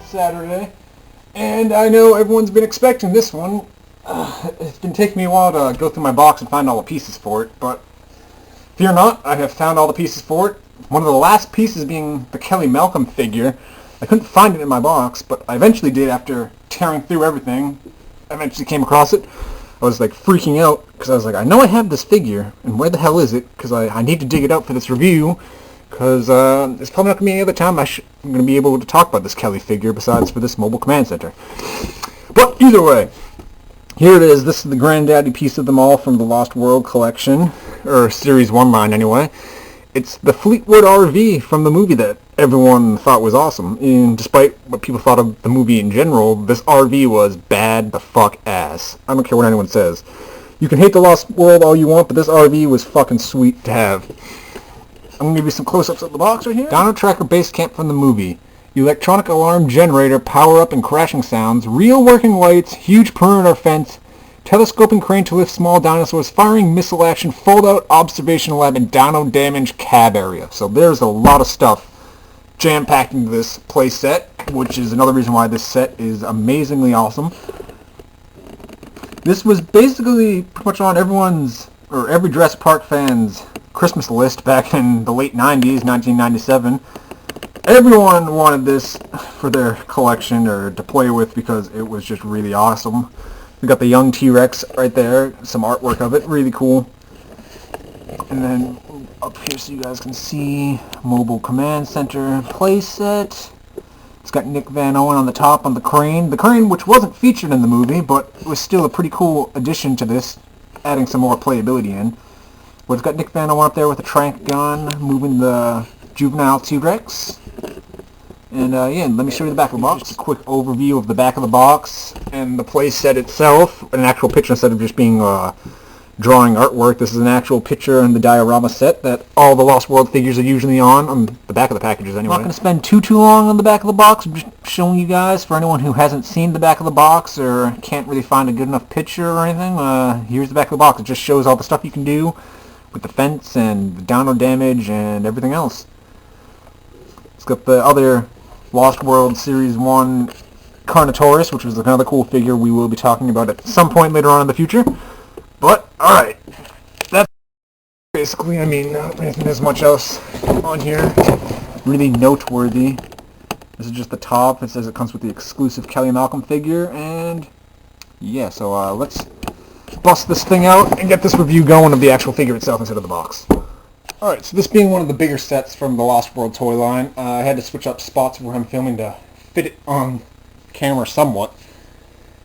Saturday, and I know everyone's been expecting this one. It's been taking me a while to go through my box and find all the pieces for it, but fear not, I have found all the pieces for it. One of the last pieces being the Kelly Malcolm figure. I couldn't find it in my box, but I eventually did after tearing through everything. I eventually came across it. I was like freaking out because I was like, I know I have this figure, and where the hell is it? Because I need to dig it out for this review, because there's probably not going to be any other time I'm going to be able to talk about this Kelly figure besides for this Mobile Command Center. But either way, here it is. This is the granddaddy piece of them all from the Lost World collection, or Series 1 line anyway. It's the Fleetwood RV from the movie that everyone thought was awesome. And despite what people thought of the movie in general, this RV was bad the fuck ass. I don't care what anyone says. You can hate the Lost World all you want, but this RV was fucking sweet to have. I'm going to give you some close-ups of the box right here. Dino Tracker Base Camp from the movie. Electronic alarm generator, power-up and crashing sounds, real working lights, huge perimeter fence, telescoping crane to lift small dinosaurs, firing missile action, fold-out observation lab, and dino damage cab area. So there's a lot of stuff jam-packed into this play set, which is another reason why this set is amazingly awesome. This was basically pretty much on everyone's, or every Jurassic Park fan's Christmas list back in the late 90s, 1997. Everyone wanted this for their collection or to play with because it was just really awesome. We got the young T-Rex right there, some artwork of it, really cool. And then up here so you guys can see Mobile Command Center playset. It's got Nick Van Owen on the top on the crane. The crane which wasn't featured in the movie, but was still a pretty cool addition to this, adding some more playability in. But it's got Nick Van Owen up there with a trank gun, moving the juvenile T-Rex. And yeah, let me show you the back of the box. Just a quick overview of the back of the box and the play set itself. An actual picture instead of just being drawing artwork. This is an actual picture in the diorama set that all the Lost World figures are usually on the back of the packages anyway. I'm not going to spend too long on the back of the box. I'm just showing you guys, for anyone who hasn't seen the back of the box or can't really find a good enough picture or anything, here's the back of the box. It just shows all the stuff you can do with the fence and the dino damage and everything else. It's got the other Lost World Series 1 Carnotaurus, which was another cool figure we will be talking about at some point later on in the future. But, alright. That's basically, I mean, there isn't as much else on here really noteworthy. This is just the top. It says it comes with the exclusive Kelly Malcolm figure, and yeah, so let's bust this thing out and get this review going of the actual figure itself instead of the box. Alright, so this being one of the bigger sets from the Lost World toy line, I had to switch up spots where I'm filming to fit it on camera somewhat,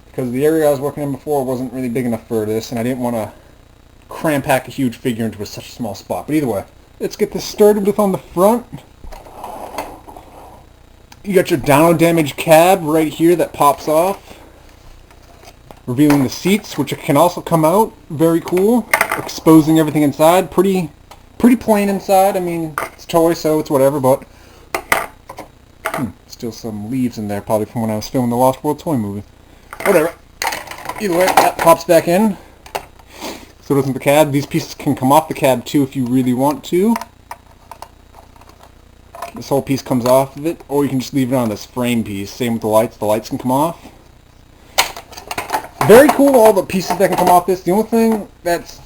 because the area I was working in before wasn't really big enough for this, and I didn't want to cram pack a huge figure into such a small spot. But either way, let's get this started with on the front. You got your dino damage cab right here that pops off, revealing the seats, which can also come out. Very cool. Exposing everything inside. Pretty plain inside. I mean, it's a toy, so it's whatever, but still some leaves in there, probably from when I was filming the Lost World toy movie. Whatever. Either way, that pops back in. So doesn't the cab. These pieces can come off the cab too if you really want to. This whole piece comes off of it, or you can just leave it on this frame piece. Same with the lights. The lights can come off. Very cool, all the pieces that can come off this. The only thing that's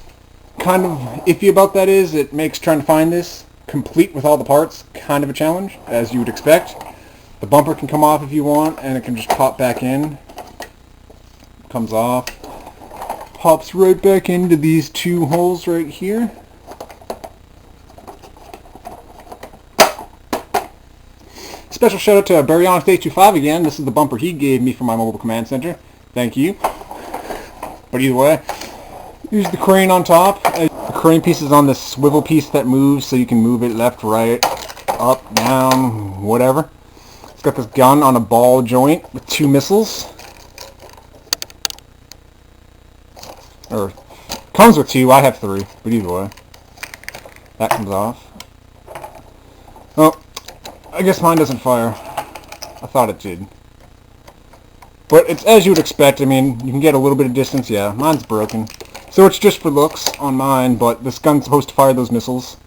kind of iffy about that is it makes trying to find this complete with all the parts kind of a challenge, as you would expect. The bumper can come off if you want, and it can just pop back in. Comes off. Pops right back into these two holes right here. Special shout out to Barry on 825 again. This is the bumper he gave me for my Mobile Command Center. Thank you. But either way, here's the crane on top. The crane piece is on this swivel piece that moves, so you can move it left, right, up, down, whatever. It's got this gun on a ball joint with 2 missiles. Or, comes with 2, I have 3, but either way. That comes off. Oh, I guess mine doesn't fire. I thought it did. But it's as you would expect. I mean, you can get a little bit of distance. Yeah, mine's broken. So it's just for looks on mine, but this gun's supposed to fire those missiles.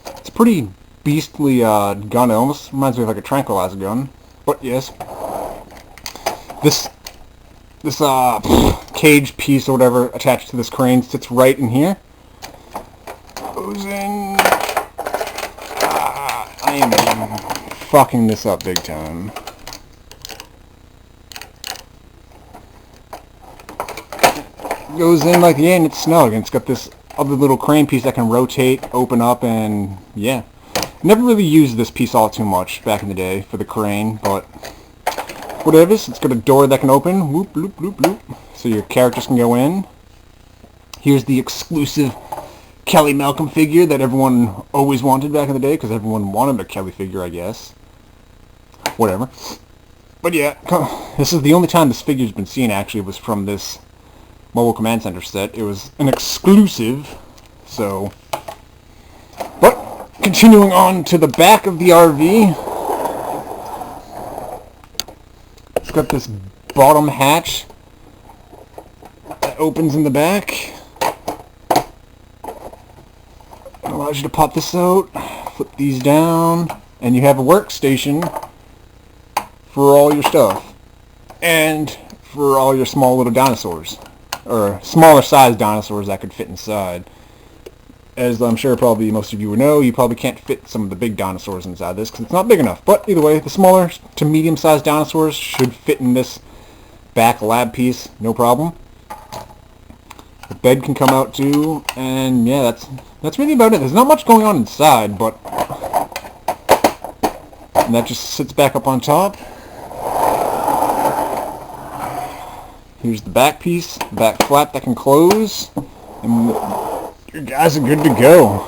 It's a pretty beastly gun. It almost reminds me of like a tranquilizer gun. But yes. this cage piece or whatever attached to this crane sits right in here. Goes in. I am fucking this up big time. Goes in like, yeah, and it's snug, and it's got this other little crane piece that can rotate, open up, and yeah. Never really used this piece all too much back in the day for the crane, but whatever. It's got a door that can open, whoop, loop, loop, loop, so your characters can go in. Here's the exclusive Kelly Malcolm figure that everyone always wanted back in the day, because everyone wanted a Kelly figure, I guess. Whatever. But yeah, this is the only time this figure's been seen, actually, was from this Mobile Command Center set. It was an exclusive, so... But, continuing on to the back of the RV, it's got this bottom hatch that opens in the back. It allows you to pop this out, flip these down, and you have a workstation for all your stuff. And for all your small little dinosaurs. Or smaller sized dinosaurs that could fit inside. As I'm sure probably most of you would know, you probably can't fit some of the big dinosaurs inside this because it's not big enough. But either way, the smaller to medium sized dinosaurs should fit in this back lab piece, no problem. The bed can come out too, and yeah, that's really about it. There's not much going on inside, but and that just sits back up on top. Here's the back piece, the back flap that can close, and your guys are good to go.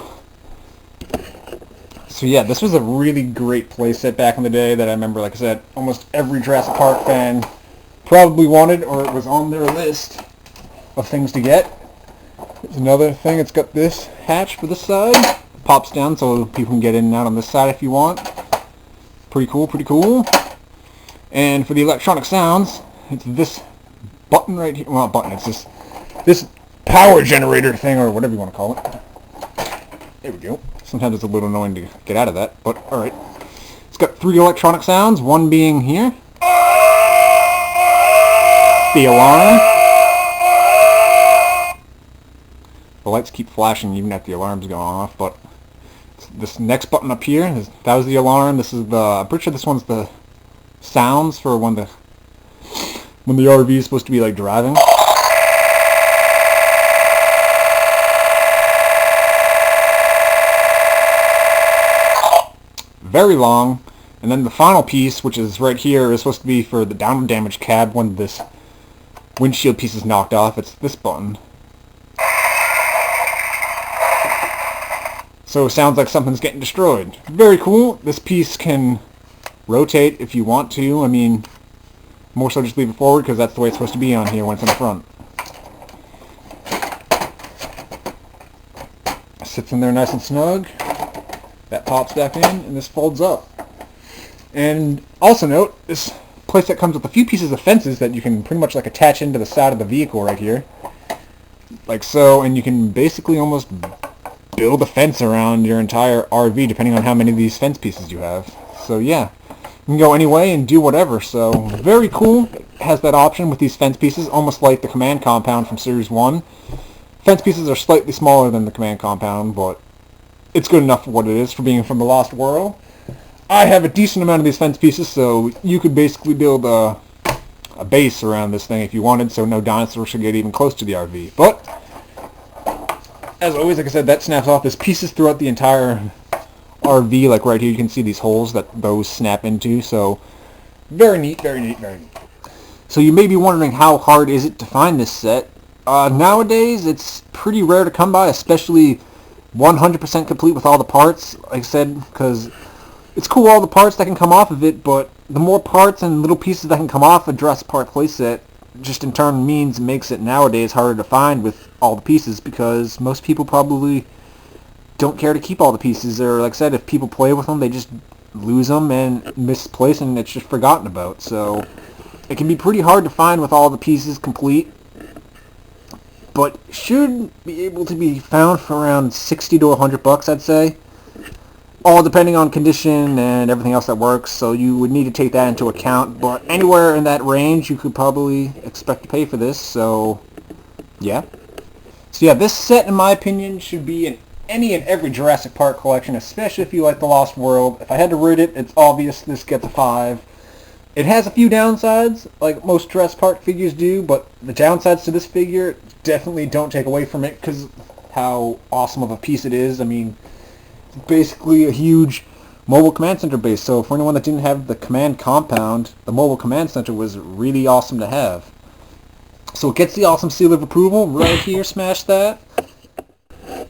So yeah, this was a really great playset back in the day that I remember, like I said, almost every Jurassic Park fan probably wanted, or it was on their list of things to get. There's another thing, it's got this hatch for this side. It pops down so people can get in and out on this side if you want. Pretty cool, pretty cool. And for the electronic sounds, it's this button right here. Well, not button, it's just this power generator thing, or whatever you want to call it. There we go. Sometimes it's a little annoying to get out of that, but alright. It's got 3 electronic sounds, one being here. The alarm. The lights keep flashing even after the alarm's going off, but this next button up here, that was the alarm. This is the, I'm pretty sure this one's the sounds for when the RV is supposed to be like driving. Very long. And then the final piece, which is right here, is supposed to be for the down damage cab when this windshield piece is knocked off. It's this button. So it sounds like something's getting destroyed. Very cool. This piece can rotate if you want to. I mean, more so just leave it forward because that's the way it's supposed to be on here when it's in the front. Sits in there nice and snug. That pops back in, and this folds up. And also note, this playset comes with a few pieces of fences that you can pretty much like attach into the side of the vehicle right here. Like so, and you can basically almost build a fence around your entire RV depending on how many of these fence pieces you have. So yeah, you can go any way and do whatever. So very cool. It has that option with these fence pieces, almost like the command compound from Series 1. Fence pieces are slightly smaller than the command compound, but it's good enough for what it is for being from the Lost World. I have a decent amount of these fence pieces, so you could basically build a base around this thing if you wanted, so no dinosaurs should get even close to the RV. But as always, like I said, that snaps off. There's pieces throughout the entire RV, like right here you can see these holes that those snap into, so very neat, very neat, very neat. So you may be wondering, how hard is it to find this set? Nowadays, it's pretty rare to come by, especially 100% complete with all the parts, like I said, because it's cool all the parts that can come off of it, but the more parts and little pieces that can come off a Jurassic Park playset just in turn makes it nowadays harder to find with all the pieces, because most people probably don't care to keep all the pieces, or like I said, if people play with them, they just lose them and misplace, and it's just forgotten about. So it can be pretty hard to find with all the pieces complete, but should be able to be found for around $60 to $100, I'd say. all depending on condition and everything else that works, so you would need to take that into account. But anywhere in that range, you could probably expect to pay for this, so yeah. So yeah, this set, in my opinion, should be in any and every Jurassic Park collection, especially if you like The Lost World. If I had to rate it, it's obvious this gets a 5. It has a few downsides, like most Jurassic Park figures do, but the downsides to this figure definitely don't take away from it because how awesome of a piece it is. I mean, it's basically a huge mobile command center base, so for anyone that didn't have the command compound, the mobile command center was really awesome to have. So it gets the awesome seal of approval right here, smash that.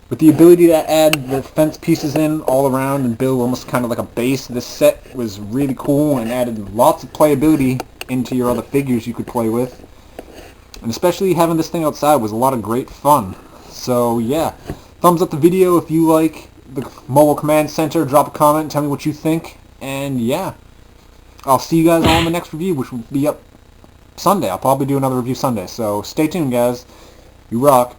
With the ability to add the fence pieces in all around and build almost kind of like a base, this set was really cool and added lots of playability into your other figures you could play with. And especially having this thing outside was a lot of great fun. So yeah, thumbs up the video if you like the Mobile Command Center, drop a comment, tell me what you think, and yeah. I'll see you guys all in the next review, which will be up Sunday. I'll probably do another review Sunday, so stay tuned guys. You rock.